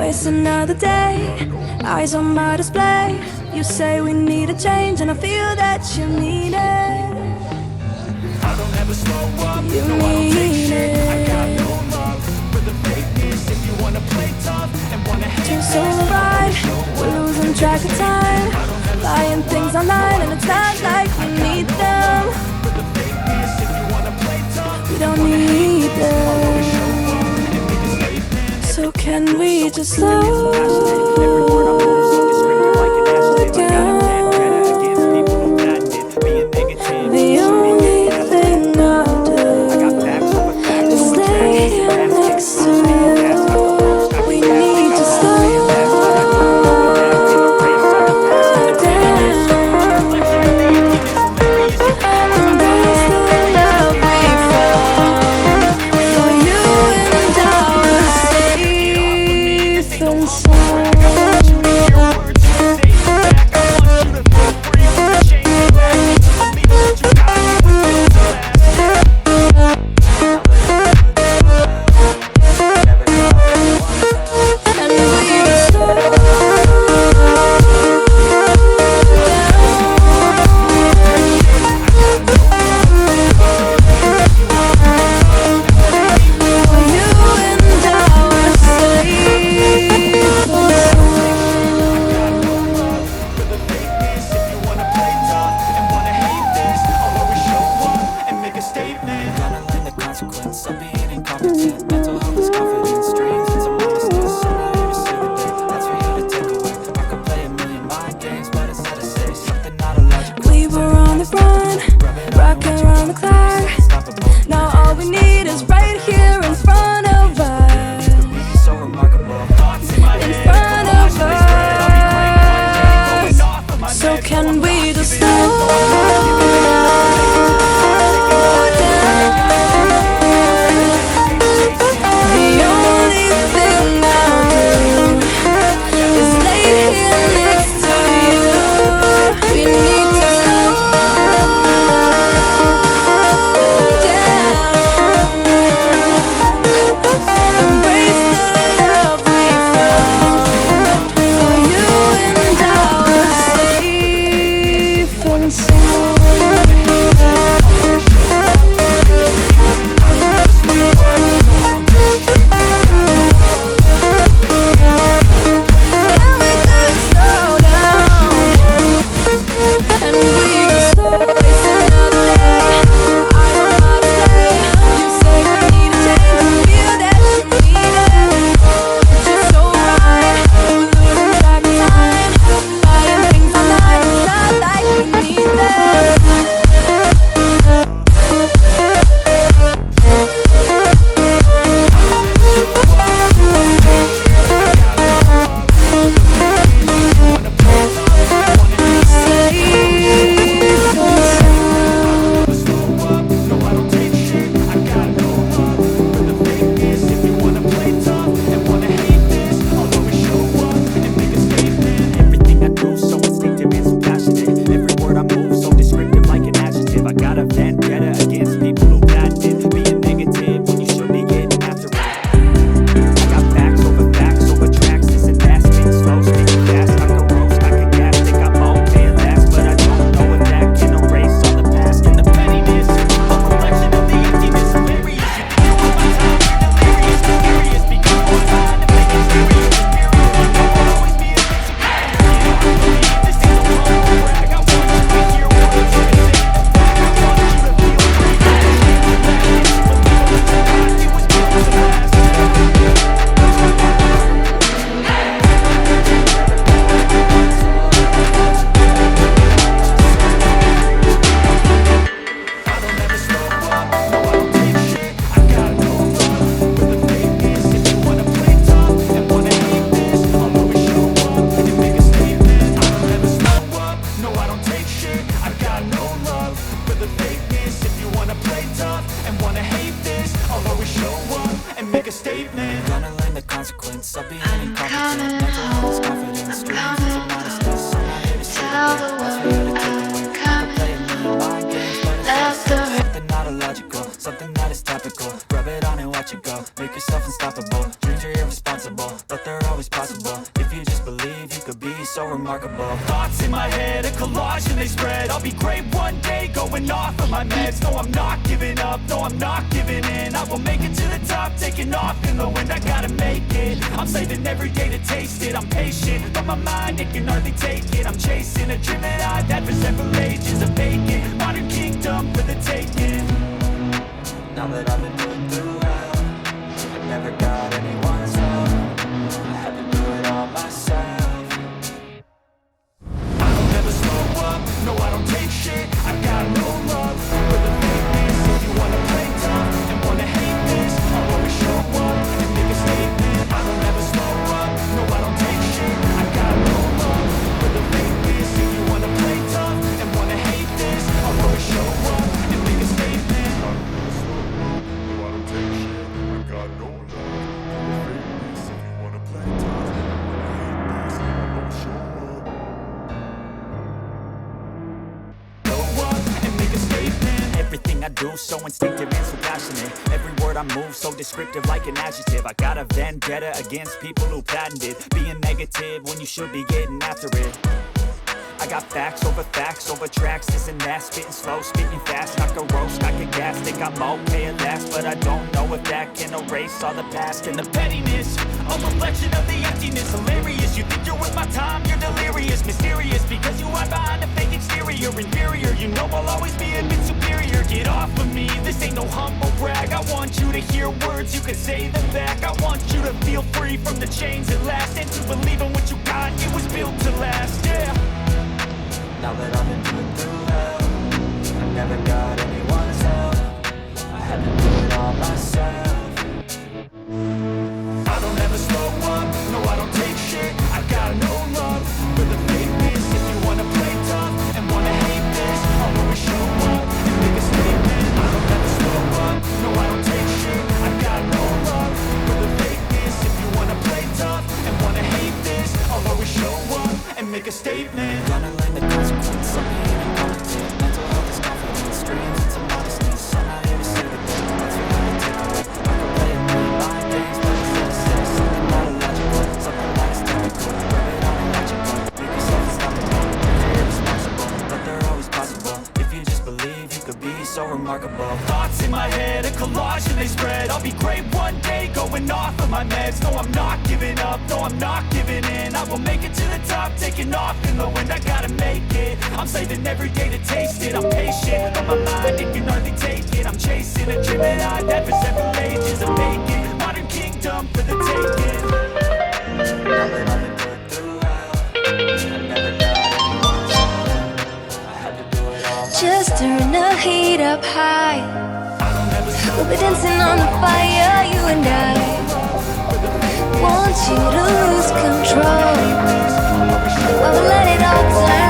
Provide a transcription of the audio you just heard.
waste another day. Eyes on my display. You say we need a change, and I feel that you need it. I don't ever slow up, You no, I don't take need shit. I got it. no love for the fakeness. If you wanna play tough and wanna hate Too this, solo ride, we're losing track of time. Buying things online and it's not like we need them. for the fakeness. If you wanna play tough, We don't need them. So can we just slow down? The only thing I'll do is lay here next to you. We need to slow down. Embrace the love we found. For you and I are safe and sound. And we slow We were on the run, rocking around the clock. Now all we need is right here in front of us. In front of us. So can we just slow down? The only thing I'll do is lay here next to you. We need to slow down. Embrace the love we found. For you and I are safe and sound. Can we just slow down? And we just slow waste another day. I don't know how to play. You say we need a change, and I feel that you need it. It's just so right, we're losing track of time. Buying things online, it's not like we need them. Everything I do so instinctive and so passionate. Every word I move so descriptive like an adjective. I got a vendetta against people who patented being negative when you should be getting after it. I got facts over tracks. This and that, spin slow, speaking fast like a roast. I can gas, think I'm all damn fast, but I don't know if that can erase all the past and the pettiness. A reflection of the emptiness of various. You can't hold my time, you're delirious, mysterious. Because one line to make it serious. I'll always be a this ain't no humble brag. I want you to hear words and say it back. I want you to feel free. It was built to last. I don't ever slow up, no I don't take shit. I got no love for the fakeness. If you wanna play tough and wanna hate this, I'll always show up and make a statement. I don't ever slow up, no I don't take shit. I got no love for the fakeness. If you wanna play tough and wanna hate this, I'll always show up and make a statement. Gonna learn the consequence of being incompetent. Mental health is confidence, dreams is a modestness. I'm not here to see Tell the the world world. I'm coming. Mind games, but it's Left the something not illogical, something that is topical. Rub it on and watch you go. Make yourself unstoppable. Dreams are irresponsible, but they're always possible. If you just believe, you could be so remarkable. Thoughts in my head, a collage and they spread. I'll be great one day, going off of my meds. No, I'm not giving up, no, I'm not giving in. I will make it to the top, taking off in the wind. I gotta make it, I'm saving every day to taste it. I'm patient, but my mind, it can hardly take it. I'm chasing a dream that I've had for several ages. A vacant, modern kingdom for the taking. Now that I've been put through hell, I never got anyone's help. I had to do it all myself. I don't ever slow up, no I don't take shit. I got no love for the fakeness. If you wanna play tough and wanna hate this, I'll always show up and make a statement. I don't ever slow up, no I don't take shit. I got no love for the fakeness. If you wanna play tough and wanna hate this, I'll always show up and make a statement. Everything I do, so instinctive and so passionate. Every word I move, so descriptive like an adjective. I got a vendetta against people who patented being negative when you should be getting after it. I got facts over tracks, this and that. Spitting slow, spitting fast, knock a roast, knock a gas. Think I'm okay at last, but I don't know if that can erase all the past. And the pettiness, a reflection of the emptiness. Hilarious, you think you're worth my time, you're delirious. Mysterious, because you hide behind a fake exterior. Inferior, you know I'll always be a bit superior. Get off of me, this ain't no humble brag. I want you to hear words, you can say them back. I want you to feel free from the chains at last, and to believe in what you got, it was built to last, yeah. Now that I've been put through hell, I never got anyone's help. I had to do it all myself. I don't ever slow up, no I don't take shit. I got no love for the fakeness. If you wanna play tough and wanna hate this, I'll always show up and make a statement. I don't ever slow up, no I don't take shit. I got no love for the fakeness. If you wanna play tough and wanna hate this, I'll always show up and make a statement. Gonna learn the consequence of being incompetent. Mental health is confidence, dreams into modesty. So not here to say the thing, that's what I take away. I can play it with my things, but instead of say something not illogical, something that is technical. Rub it on electrical, make yourself unstoppable. You're irresponsible, but they're always possible. If you just believe, you could be so remarkable. Thoughts in my head, a collage and they spread. I'll be great one day, going off of my meds. No, I'm not giving up, no, I'm not giving in. I will make it to the top, taking off in the wind. I gotta make it, I'm saving every day to taste it. I'm patient, but my mind, it can hardly take it. I'm chasing a dream that I've had for several ages. A vacant, modern kingdom for the taking. Now that I've been put through hell, I never got anyone's help. I had to do it all myself. Just turn the heat up high. We'll be dancing on the fire, you and I. Want you to lose control while we let it all turn.